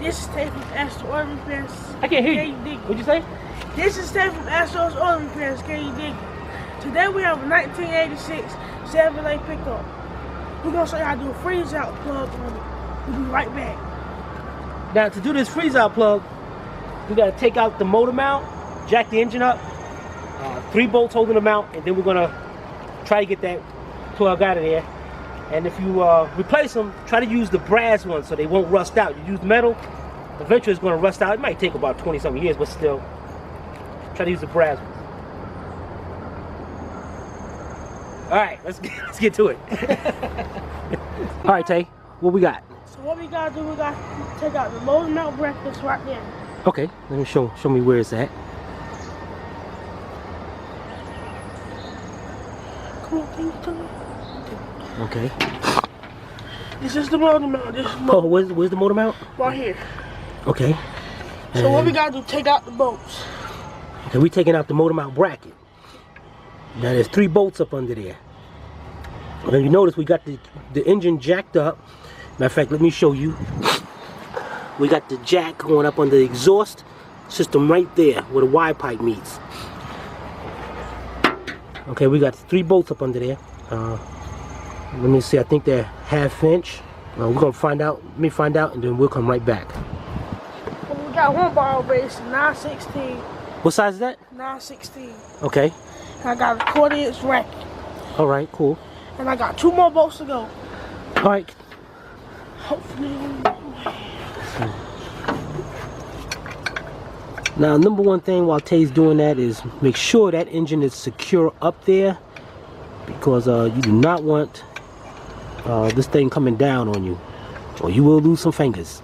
This is Ted from Astro Oil Repairs. I can't hear you. What'd you say? This is Ted from Astro's Oil Repairs. Can you dig it? Today we have a 1986 Chevy pickup. We're gonna show you how to do a freeze out plug on it. We'll be right back. Now to do this freeze out plug, we gotta take out the motor mount, jack the engine up, 3 bolts holding the mount, and then we're gonna try to get that plug out of there. And if you replace them, try to use the brass ones so they won't rust out. You use metal, eventually it's gonna rust out. It might take about 20-something years, but still, try to use the brass ones. All right, let's get to it. All right, Tay, what we got? So what we gotta do, we gotta take out the motor mount brackets right there. Okay, let me show me where it's at. Come on, can you tell me? Okay. This is the motor mount. This is the motor. Oh, where's the motor mount? Right here. Okay. So what we gotta do, take out the bolts. Okay, we taking out the motor mount bracket. Now there's 3 bolts up under there. And you notice we got the engine jacked up. Matter of fact, let me show you. We got the jack going up under the exhaust system right there where the Y pipe meets. Okay, we got 3 bolts up under there. Let me see, I think they're 1/2 inch. We're gonna find out, let me find out, and then we'll come right back. Well, we got one bar base, 9/16. What size is that? 9/16. Okay. And I got a 1/4-inch rack. All right, cool. And I got 2 more bolts to go. All right. Hopefully. Now, number one thing while Tay's doing that is make sure that engine is secure up there, because you do not want this thing coming down on you, or you will lose some fingers.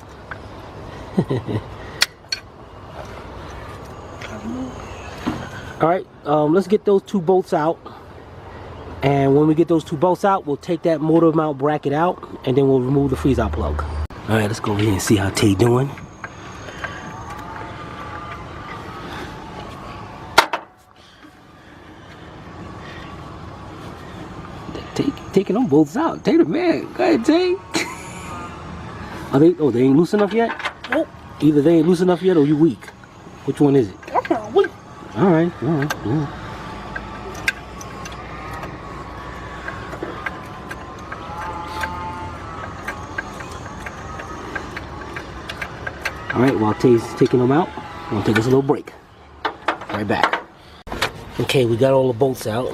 All right, let's get those 2 bolts out, and when we get those 2 bolts out, we'll take that motor mount bracket out, and then we'll remove the freeze out plug. All right, let's go over here and see how Tay doing. Taking them bolts out. Tay the man. Go ahead, Tay. They ain't loose enough yet? Nope. Either they ain't loose enough yet or you weak. Which one is it? I'm weak. All right. Yeah. All right, while Tay's taking them out, I'm gonna take us a little break. Right back. Okay, we got all the bolts out.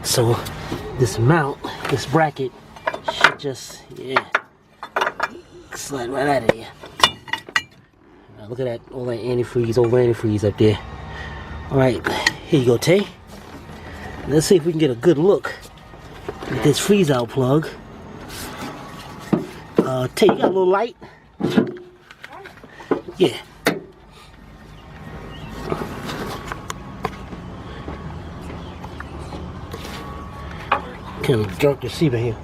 So this mount, this bracket, should just, slide right out of here. Now look at that, all that antifreeze, old antifreeze up there. All right, here you go, Tay. Let's see if we can get a good look at this freeze out plug. Tay, you got a little light? Yeah. Kind of jerk the receiver here.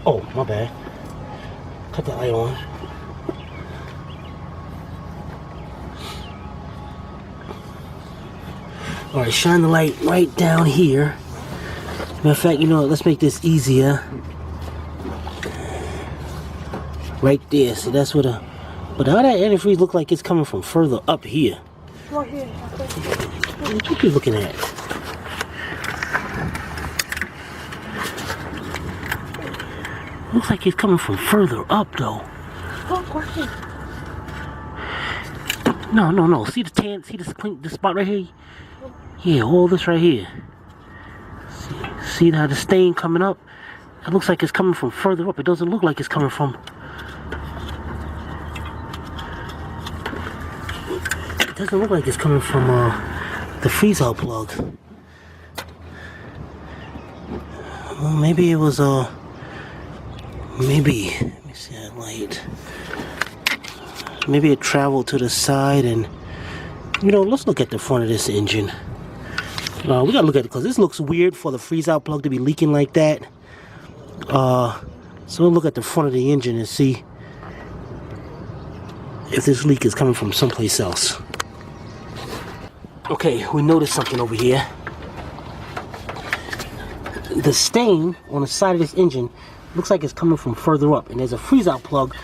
Oh, my bad. Cut that light on. All right, shine the light right down here. Matter of fact, you know what? Let's make this easier. Right there. See, that's what but how that antifreeze look like it's coming from further up here. Right here. What you looking at? Looks like it's coming from further up, though. No. See the tan? See the spot right here? Yeah, all this right here. See how the stain coming up? It looks like it's coming from further up. It doesn't look like it's coming from. It doesn't look like it's coming from the freeze out plug. Well, maybe it was maybe, let me see that light. Maybe it traveled to the side, and you know, let's look at the front of this engine. We gotta look at it because this looks weird for the freeze out plug to be leaking like that. So we'll look at the front of the engine and see if this leak is coming from someplace else. Okay, we noticed something over here. The stain on the side of this engine looks like it's coming from further up, and there's a freeze out plug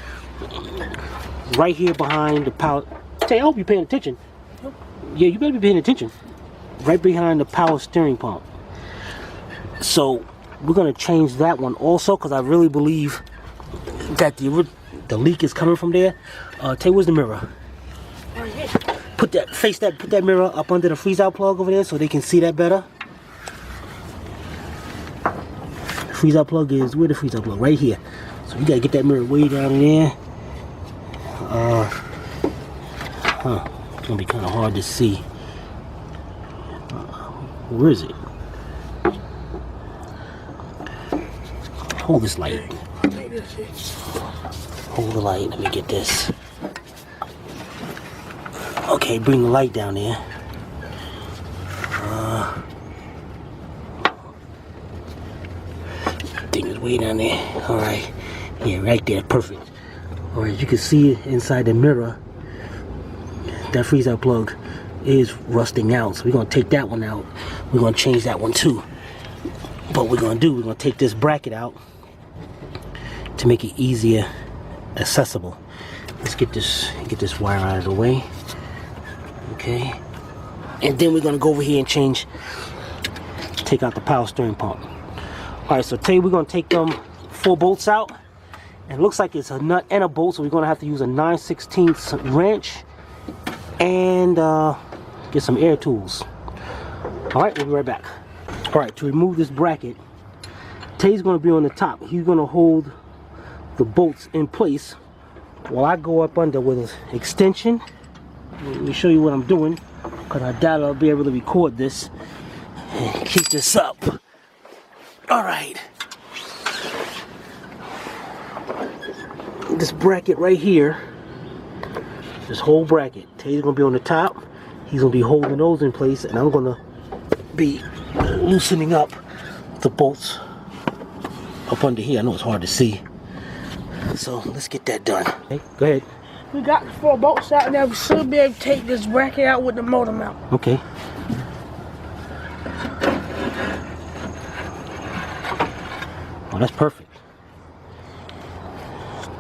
right here behind the power. Tay, I hope you're paying attention. Yep. Yeah, you better be paying attention. Right behind the power steering pump. So we're gonna change that one also, because I really believe that the leak is coming from there. Tay, where's the mirror? Right here. Put that mirror up under the freeze-out plug over there so they can see that better. The freeze-out plug is, where the freeze-out plug? Right here. So you gotta get that mirror way down in there. It's gonna be kind of hard to see. Where is it? Hold this light. Hold the light. Let me get this. Okay, bring the light down there. Thing is way down there. All right. Yeah, right there. Perfect. All right, you can see inside the mirror that freeze-out plug is rusting out. So we're gonna take that one out. We're gonna change that one too. What we're gonna do, we're gonna take this bracket out to make it easier accessible. Let's get this wire out of the way. Okay. And then we're gonna go over here and take out the power steering pump. Alright, so today we're gonna take them 4 bolts out. And it looks like it's a nut and a bolt, so we're gonna have to use a 9/16 wrench and get some air tools. Alright, we'll be right back. Alright, to remove this bracket, Tay's gonna be on the top. He's gonna hold the bolts in place while I go up under with an extension. Let me show you what I'm doing, because I doubt I'll be able to record this and keep this up. Alright. This bracket right here, this whole bracket, Tay's gonna be on the top. He's gonna be holding those in place, and I'm gonna be loosening up the bolts up under here. I know it's hard to see, so let's get that done. Okay, go ahead. We got the 4 bolts out, now we should be able to take this bracket out with the motor mount. Okay. Oh, that's perfect.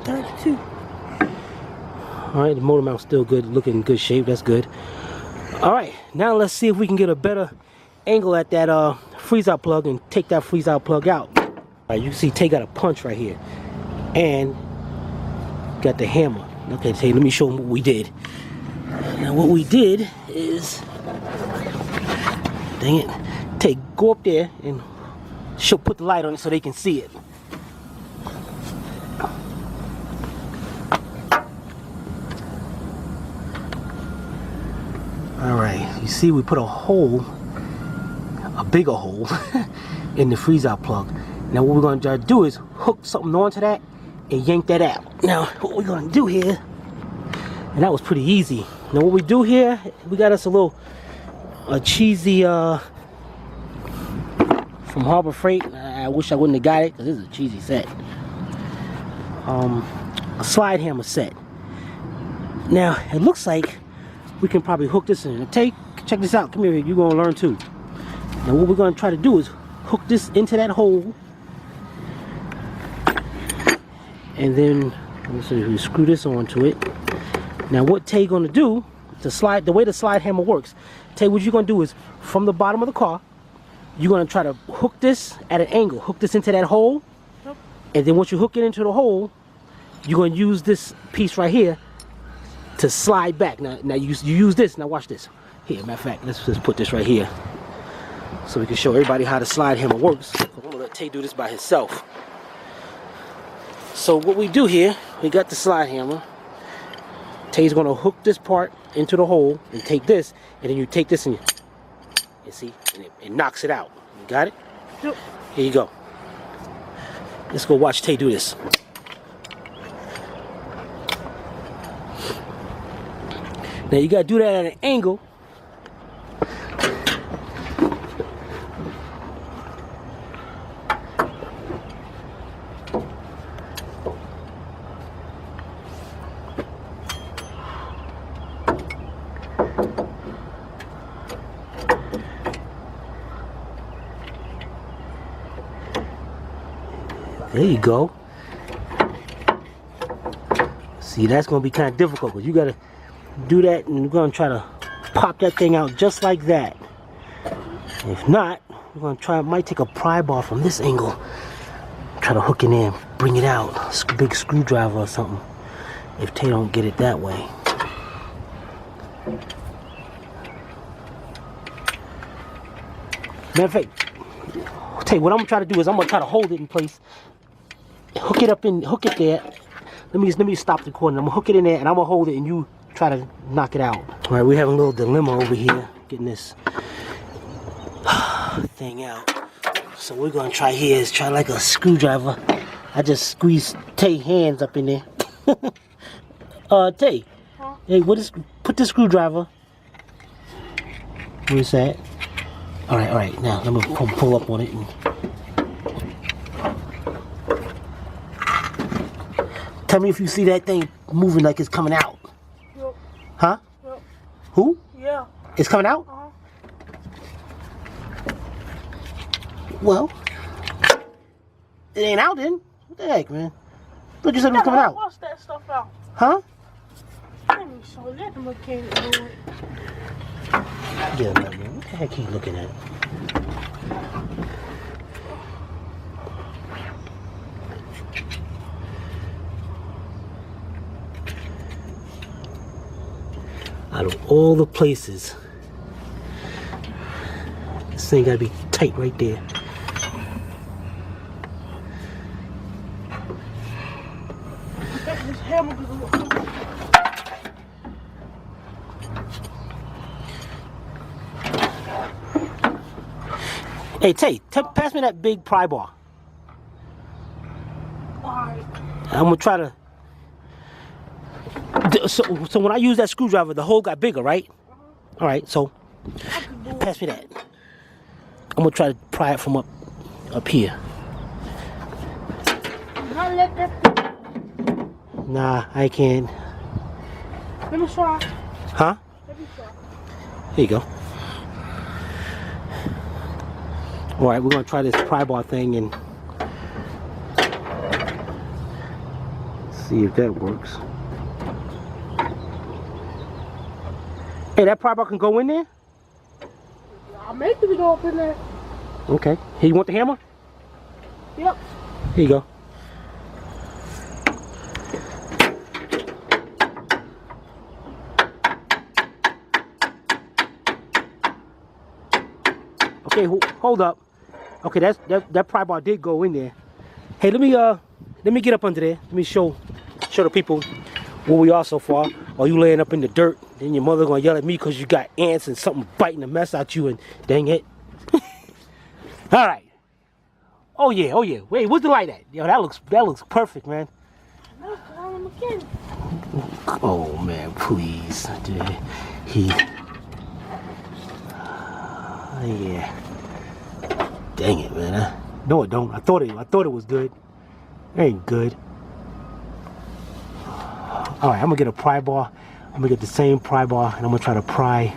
32. Alright, the motor mount's still good, looking in good shape. That's good. Alright, now let's see if we can get a better angle at that freeze-out plug and take that freeze-out plug out. Alright, you can see Tay got a punch right here. And got the hammer. Okay, Tay, let me show them what we did. Now what we did is, dang it, Tay, go up there and she'll put the light on it so they can see it. Alright, you see we put a hole, a bigger hole, in the freeze-out plug. Now what we're going to try to do is hook something onto that and yank that out. Now what we're going to do here, and that was pretty easy. Now what we do here, we got us a cheesy, from Harbor Freight. I wish I wouldn't have got it, because this is a cheesy set. A slide hammer set. Now it looks like we can probably hook this in. Check this out. Come here, you're gonna learn too. Now what we're gonna try to do is hook this into that hole, and then we screw this onto it. Now what Tay gonna do to slide, the way the slide hammer works, Tay, what you're gonna do is from the bottom of the car, you're gonna try to hook this at an angle, hook this into that hole, and then once you hook it into the hole, you're gonna use this piece right here to slide back. Now you use this. Now watch this. Here, matter of fact, let's just put this right here so we can show everybody how the slide hammer works. I'm gonna let Tay do this by himself. So what we do here, we got the slide hammer. Tay's gonna hook this part into the hole and take this, and then you take this and you see, and it knocks it out. You got it? Yep. Here you go. Let's go watch Tay do this. Now you gotta do that at an angle. There you go. See See, that's gonna be kind of difficult because you gotta do that, and we're gonna try to pop that thing out just like that. If not, we're gonna try. Might take a pry bar from this angle, try to hook it in, bring it out. A big screwdriver or something. If Tay don't get it that way. Matter of fact, Tay, what I'm gonna try to do is I'm gonna try to hold it in place, hook it there. Let me stop the recording. I'm gonna hook it in there, and I'm gonna hold it, and you try to knock it out. All right, we have a little dilemma over here, getting this thing out. So we're gonna try here is try like a screwdriver. I just squeeze Tay hands up in there. Tay, huh? Hey, put the screwdriver. Where's that? All right. Now let me pull up on it. Tell me if you see that thing moving like it's coming out. Yep. Huh? Yep. Who? Yeah. It's coming out? Uh-huh. Well, it ain't out then. What the heck, man? But you said it was coming out. What's that stuff out? Huh? Let me show you. Let the mechanic do it. Yeah, man. What the heck he looking at? Out of all the places, this thing gotta be tight right there. This hammer goes. Hey, Tay, pass me that big pry bar. Alright. I'm gonna try to. So when I use that screwdriver, the hole got bigger, right? All right, so pass me that. I'm gonna try to pry it from up here. Not let that. Nah, I can't. Let me try. Huh? Let me try. Here you go. All right, we're gonna try this pry bar thing and see if that works. Hey, that pry bar can go in there? I'll make it go up in there. Okay. Here, you want the hammer? Yep. Here you go. Okay, hold up. Okay, that pry bar did go in there. Hey, let me get up under there. Let me show the people where we are so far. Or you laying up in the dirt, then your mother gonna yell at me because you got ants and something biting the mess out you, and dang it. All right. Oh yeah. Wait, where's the light at? Yo, that looks perfect, man. Oh man, please, dude. Yeah. Dang it, man. No, it don't. I thought it was good. It ain't good. All right, I'm gonna get a pry bar. I'm gonna get the same pry bar, and I'm gonna try to pry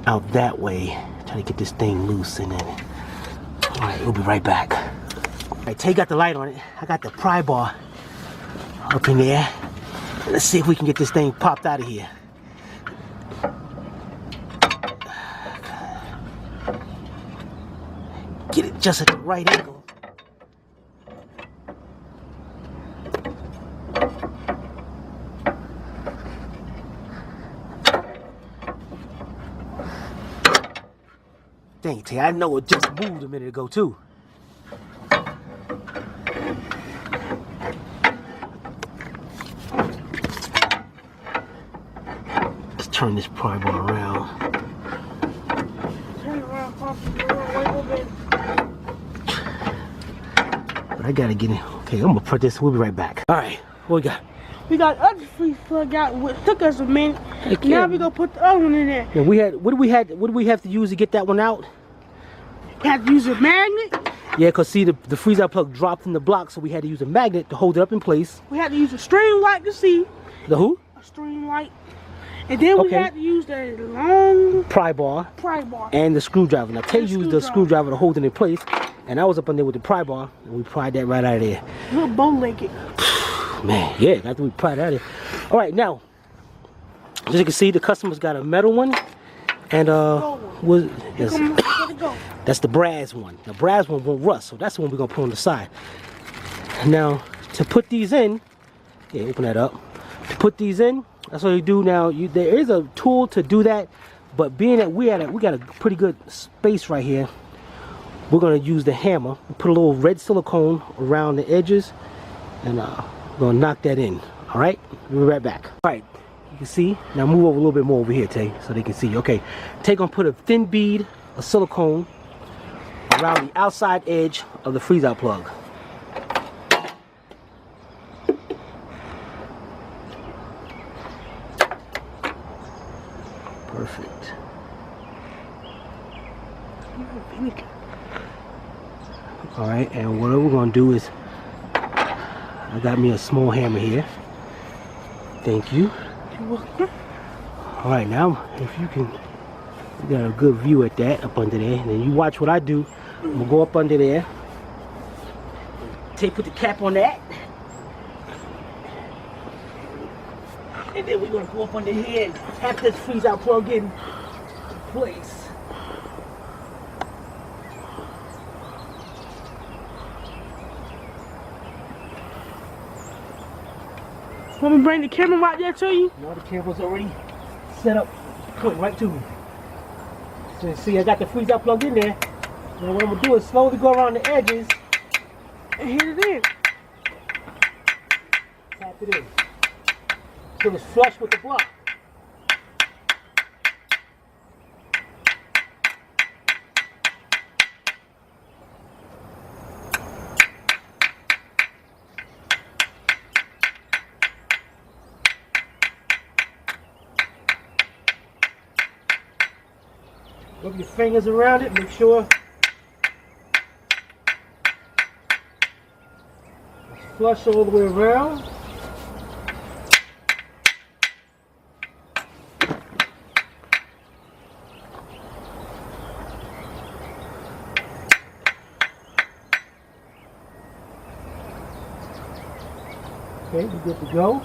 out that way. Try to get this thing loose, and then. All right, we'll be right back. All right, Tay got the light on it. I got the pry bar up in there. Let's see if we can get this thing popped out of here. Get it just at the right angle. Dang it, I know it just moved a minute ago too. Let's turn this pry bar around. Turn around, wiggle bit. But I gotta get in. Okay, I'm gonna put this. We'll be right back. All right, what we got? We got other freeze plug out, which took us a minute. Now we gonna put the other one in there. Yeah, what do we have to use to get that one out? We had to use a magnet. Yeah, cause see the freeze out plug dropped in the block, so we had to use a magnet to hold it up in place. We had to use a string light to see. The who? A string light. And then we had to use the long pry bar. And the screwdriver. Now Tay used the screwdriver to hold it in place, and I was up in there with the pry bar, and we pried that right out of there. Little bow-legged. Man, yeah, got to be proud of it. All right, now, as you can see, the customer's got a metal one, and that's the brass one. The brass one won't rust, so that's the one we're gonna put on the side. Now, to put these in, yeah, open that up. To put these in, that's what you do now. There is a tool to do that, but being that we got a pretty good space right here, we're gonna use the hammer. Put a little red silicone around the edges, and we're gonna knock that in. All right, we'll be right back. All right, you can see. Now move over a little bit more over here, Tay, so they can see you. Okay, Tay gonna put a thin bead of silicone around the outside edge of the freeze-out plug. Perfect. All right, and what we're gonna do is, I got me a small hammer here. Thank you. You're welcome. All right, now if you can, you got a good view at that up under there. And then you watch what I do. I'm gonna go up under there. Put the cap on that. And then we're gonna go up under here and tap this freeze-out plug in place. Want me to bring the camera right there to you? No, the camera's already set up, pointing right to me. So you see, I got the freeze-out plug in there. Now what I'm gonna do is slowly go around the edges And hit it in. tap it in till it's flush with the block. Rub your fingers around it, make sure it's flush all the way around. Okay, we're good to go.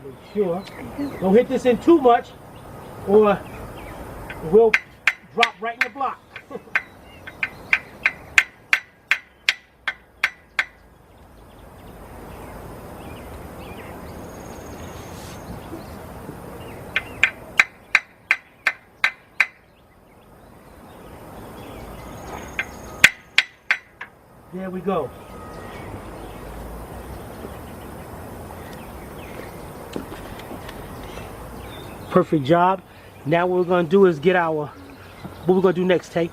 Make sure. Don't hit this in too much, or it will drop right in the block. There we go. Perfect job. Now what we're gonna do is get our, what we're gonna do next, Tay?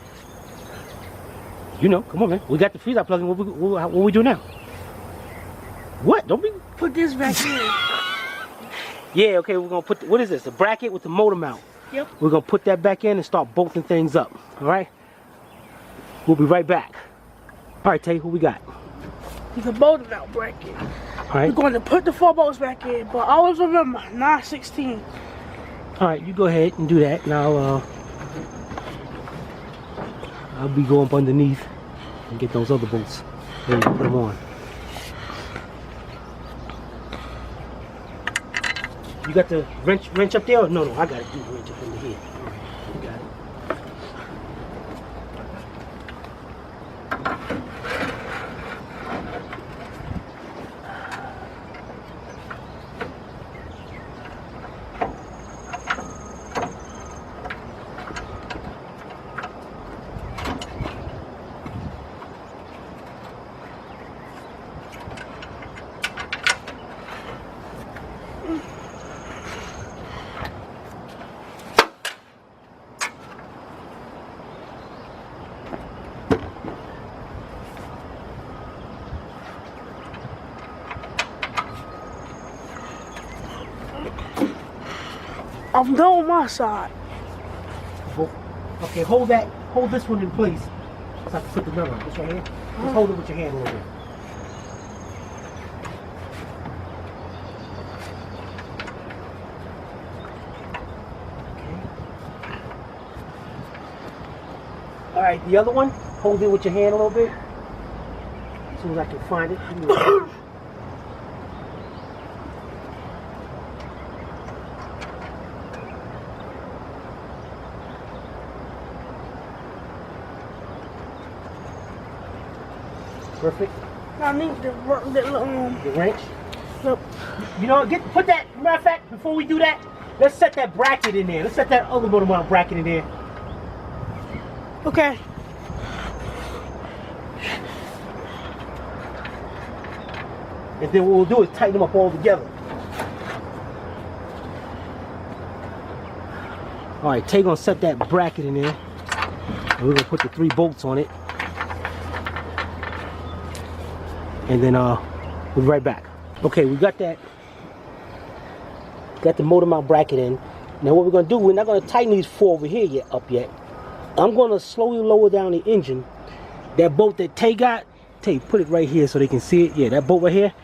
You know, come on, man. We got the freeze-out plug in. What we do now? What? Don't be. Put this back in. Yeah, okay, we're gonna put, what is this? A bracket with the motor mount. Yep. We're gonna put that back in and start bolting things up, all right? We'll be right back. All right, Tay, who we got? It's a motor mount bracket. All right. We're going to put the 4 bolts back in, but always remember, 9/16. All right, you go ahead and do that. Now, I'll be going up underneath and get those other bolts ready to put them on. You got the wrench up there? Or no, I got to do the wrench up under here. All right, you got it. I'm done on my side. Okay, hold this one in place. So I can put the number on. This right here. Just hold it with your hand a little bit. Okay. All right, the other one, hold it with your hand a little bit. As soon as I can find it. Perfect. I need the wrench. Yep. You know, put that. Matter of fact, before we do that, let's set that bracket in there. Let's set that other motor mount bracket in there. Okay. And then what we'll do is tighten them up all together. All right, Tay gonna set that bracket in there. And we're gonna put the 3 bolts on it. And then we'll be right back. Okay, we got that. Got the motor mount bracket in. Now what we're gonna do, we're not gonna tighten these 4 over here up yet. I'm gonna slowly lower down the engine. That bolt that Tay got, Tay, put it right here so they can see it. Yeah, that bolt right here.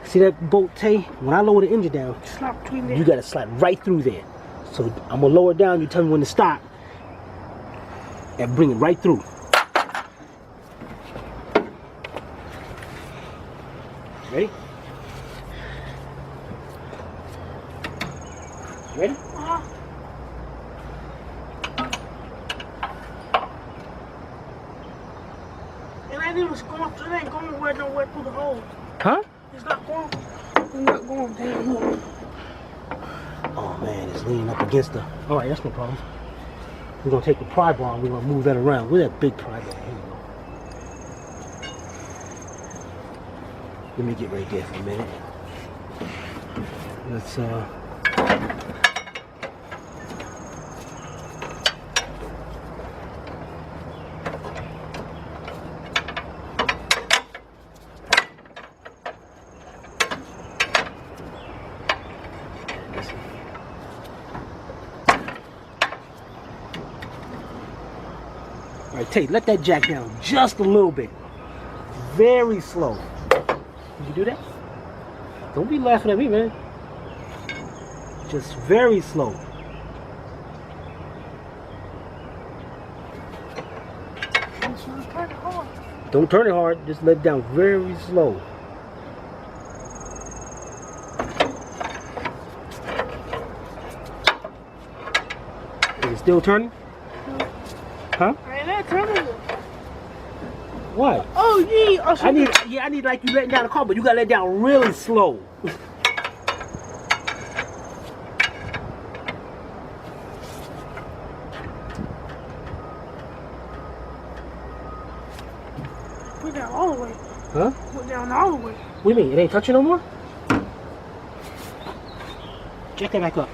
See that bolt, Tay? When I lower the engine down, slap between there. You gotta slide right through there. So I'm gonna lower it down, you tell me when to stop. And bring it right through. Ready? Ready? It ain't even going through, it ain't going nowhere through the hole. Huh? It's not going. It's not going down. Oh man, it's leaning up against the. Alright, that's no problem. We're gonna take the pry bar and we're gonna move that around. Where's that big pry bar? Here we go. Let me get right there for a minute. Let's all right, Tate, let that jack down just a little bit. Very slow. Can you do that? Don't be laughing at me, man. Just very slow. Don't turn it hard. Just let it down very slow. Is it still turning? Huh? I ain't that turning. What? Oh yeah. I need like you letting down the car, but you gotta let it down really slow. Put down all the way. Huh? Put down all the way. What do you mean? It ain't touching no more? Jack that back up.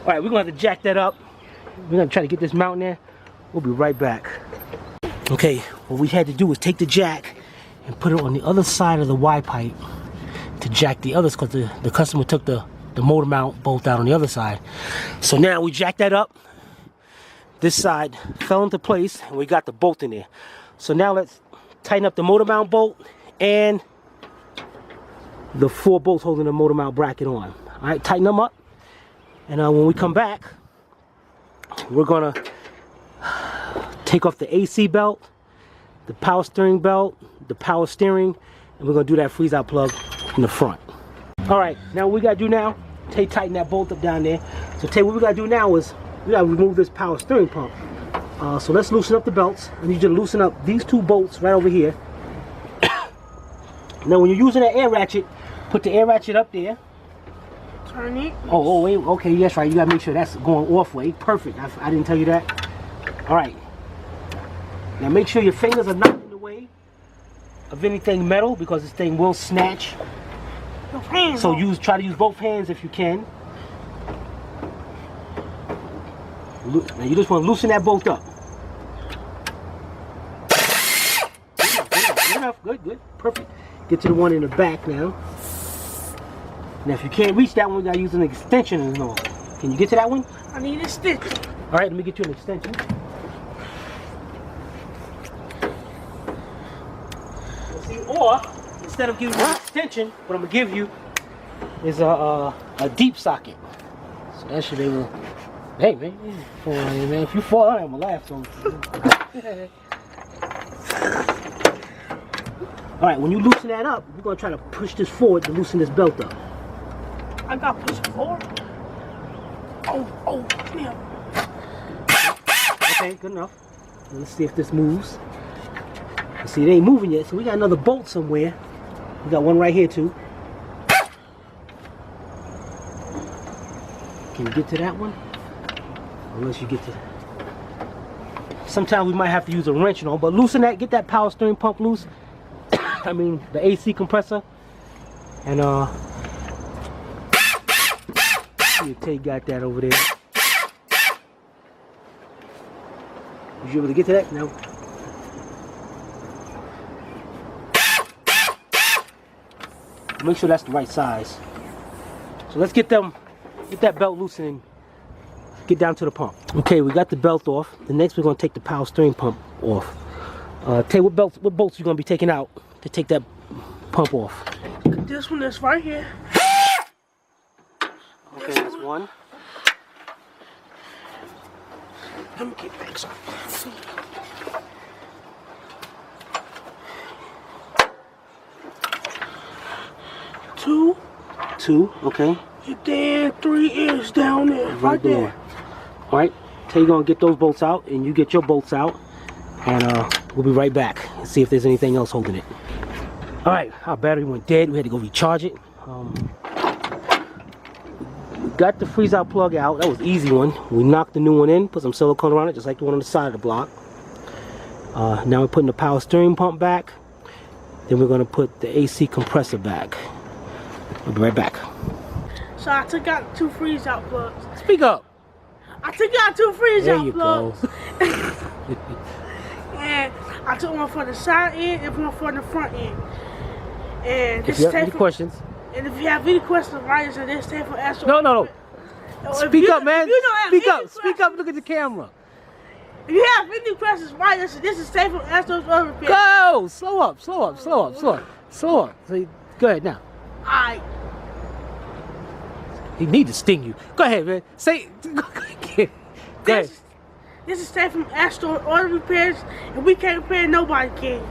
Alright, we're gonna have to jack that up. We're gonna try to get this mount there. We'll be right back. Okay, what we had to do was take the jack and put it on the other side of the Y pipe to jack the others, because the customer took the motor mount bolt out on the other side. So now we jacked that up. This side fell into place and we got the bolt in there. So now let's tighten up the motor mount bolt and the 4 bolts holding the motor mount bracket on. Alright, tighten them up. And when we come back, we're gonna take off the AC belt, the power steering belt, the power steering, and we're gonna do that freeze out plug in the front. All right, now what we gotta do now, Tay tighten that bolt up down there. So Tay, what we gotta do now is we gotta remove this power steering pump. So let's loosen up the belts. I need you to loosen up these 2 bolts right over here. Now when you're using that air ratchet, put the air ratchet up there. Turn it. Oh wait, okay, that's right. You gotta make sure that's going off way. Perfect. I didn't tell you that. All right. Now make sure your fingers are not in the way of anything metal, because this thing will snatch. So try to use both hands if you can. Now you just want to loosen that bolt up. Good enough. Good. Perfect. Get to the one in the back now. Now if you can't reach that one, you gotta use an extension and all. Can you get to that one? I need a stitch. All right, let me get you an extension. See, or instead of giving you an extension, what I'm gonna give you is a deep socket. So that should be able. Hey man, if you fall, I'm gonna laugh. So. right, when you loosen that up, we're gonna try to push this forward to loosen this belt up. I got to push it forward. Oh, damn. Okay, good enough. Let's see if this moves. See, it ain't moving yet, so we got another bolt somewhere. We got one right here too. Can you get to that one? Unless you get to. Sometimes we might have to use a wrench, you know, but loosen that, get that power steering pump loose. I mean, the AC compressor. And you got that over there. Was you able to get to that? No. Make sure that's the right size. So let's get that belt loosened and get down to the pump. Okay, we got the belt off. The next we're gonna take the power steering pump off. Tay, what bolts you gonna be taking out to take that pump off? This one is right here. Okay, that's one. Let me get back some. Two, okay. And then 3 is down there, right there. All right, Tay, you gonna get those bolts out, and you get your bolts out, and we'll be right back and see if there's anything else holding it. All right, our battery went dead. We had to go recharge it. We got the freeze out plug out. That was an easy one. We knocked the new one in, put some silicone around it, just like the one on the side of the block. Now we're putting the power steering pump back. Then we're gonna put the AC compressor back. We'll be right back. So I took out 2 freeze out plugs. Speak up. I took out 2 freeze There out you plugs. go. And I took one for the side end and one for the front end. And If this you have tape any questions. And if you have any questions, write us, and this tape for answer. No. Speak up, man. Speak up. Questions, Speak up. Look at the camera. If you have any questions, write us, and this is tape for Astros Oil Repair. Go. Slow up. So, go ahead now. Alright. He need to sting you. Go ahead, man. Say. Go ahead. This is tape from Astros Oil Repairs, and we can't repair, nobody can.